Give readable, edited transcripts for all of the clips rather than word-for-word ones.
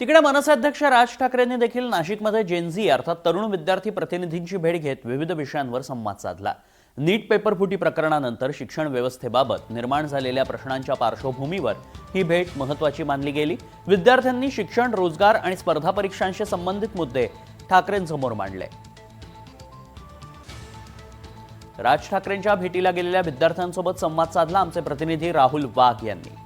तिकडे मनसे अध्यक्ष राज ठाकरेंनी देखील नाशिकमध्ये जेनझी अर्थात तरुण विद्यार्थी प्रतिनिधींची भेट घेत विविध विषयांवर संवाद साधला। नीट पेपरफुटी प्रकरणानंतर शिक्षण व्यवस्थेबाबत निर्माण झालेल्या प्रश्नांच्या पार्श्वभूमीवर ही भेट महत्त्वाची मानली गेली। विद्यार्थ्यांनी शिक्षण, रोजगार आणि स्पर्धा परीक्षांशी संबंधित मुद्दे ठाकरेंसमोर मांडले। राज ठाकरेंच्या भेटीला गेलेल्या विद्यार्थ्यांसोबत संवाद साधला आमचे प्रतिनिधी राहुल वाघ यांनी।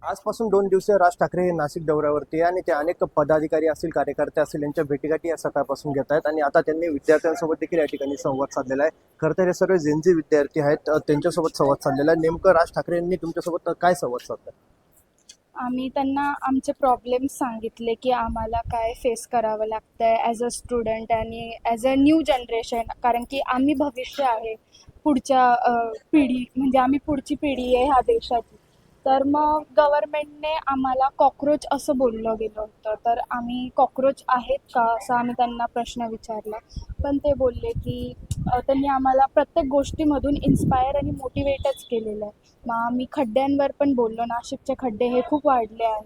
आजपासून 2 दिवसीय राज ठाकरे हे नाशिक दौऱ्यावरती आहे आणि ते अनेक पदाधिकारी असतील, कार्यकर्ते असतील यांच्या भेटीगाठी या सकाळपासून घेत आहेत आणि आता त्यांनी विद्यार्थ्यांसोबत देखील या ठिकाणी संवाद साधलेला आहे। खरं तर हे सर्व जेनझी विद्यार्थी आहेत, त्यांच्यासोबत संवाद साधलेला आहे। नेमकं राज ठाकरे यांनी तुमच्यासोबत काय संवाद साधला? आम्ही त्यांना आमचे प्रॉब्लेम्स सांगितले की आम्हाला काय फेस करावं लागतंय ॲज अ स्टुडंट आणि ॲज अ न्यू जनरेशन, कारण की आम्ही भविष्य आहे, पुढच्या पिढी म्हणजे आम्ही पुढची पिढी आहे ह्या देशाची। तर मग गव्हर्नमेंटने आम्हाला कॉकरोच असं बोललं गेलं होतं, तर आम्ही कॉकरोच आहेत का असं आम्ही त्यांना प्रश्न विचारला। पण ते बोलले की त्यांनी आम्हाला प्रत्येक गोष्टीमधून इन्स्पायर आणि मोटिवेटच केलेलं आहे। मग आम्ही खड्ड्यांवर पण बोललो, नाशिकचे खड्डे हे खूप वाढले आहेत,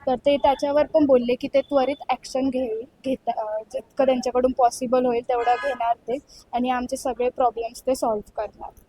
तर ते त्याच्यावर पण बोलले की ते त्वरित ॲक्शन जितकं त्यांच्याकडून पॉसिबल होईल तेवढं घेणार ते आणि आमचे सगळे प्रॉब्लेम्स ते सॉल्व्ह करणार।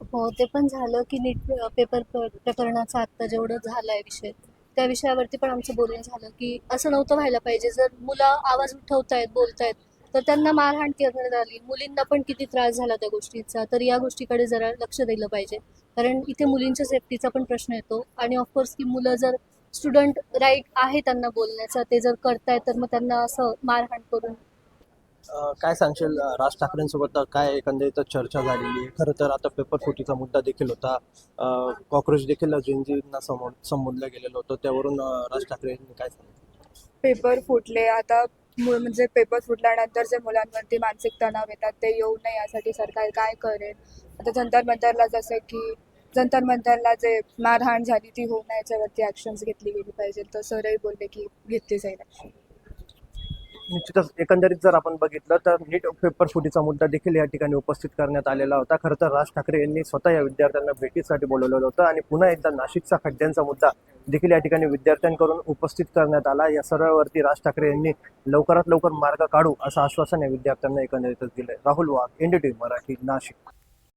हो, ते पण झालं की नीट पेपर प्रकरणाचा आत्ता जेवढं झालं आहे विषय, त्या विषयावरती पण आमचं बोलणं झालं की असं नव्हतं व्हायला पाहिजे। जर मुलं आवाज उठवतायत, बोलतायत, तर त्यांना मारहाण करण्यात आली, मुलींना पण किती त्रास झाला त्या गोष्टीचा, तर या गोष्टीकडे जरा लक्ष दिलं पाहिजे, कारण इथे मुलींच्या सेफ्टीचा पण प्रश्न येतो। आणि ऑफकोर्स की मुलं जर स्टुडंट राईट आहे त्यांना बोलण्याचा, ते जर करतायत तर मग त्यांना असं मारहाण करून काय सांगशील राज ठाकरेंसोबत काय एकंदरीत चर्चा झालेली आहे? खरं तर आता पेपर फुटीचा मुद्दा देखील होता, कॉकरोच देखील जेनझींना संबोधलं गेलेलं होतं, त्यावरून राज ठाकरे यांनी काय सांगितलं? पेपर फुटले आता म्हणजे पेपर फुटल्यानंतर जे मुलांवरती मानसिक तणाव येतात ते येऊ नये यासाठी सरकार काय करेल? आता जंतर मंतरला जसं की जंतर मंतरला जे मारहाण झाली ती होऊ नये याच्यावरती ॲक्शन्स घेतली गेली पाहिजे, तर सरही बोलले की घेतली जाईल ॲक्शन। निश्चितच एकंदरीत जर आपण बघितलं तर नीट पेपर फुटीचा मुद्दा देखील या ठिकाणी उपस्थित करण्यात आलेला होता। खरं तर राज ठाकरे यांनी स्वतः या विद्यार्थ्यांना भेटीसाठी बोलवलेलं होतं आणि पुन्हा एकदा नाशिकचा खड्ड्यांचा मुद्दा देखील या ठिकाणी विद्यार्थ्यांकडून उपस्थित करण्यात आला। या सर्वावरती राज ठाकरे यांनी लवकरात लवकर मार्ग काढू असं आश्वासन या विद्यार्थ्यांना एकंदरीतच दिलंय। राहुल वाघ, NDTV मराठी, नाशिक।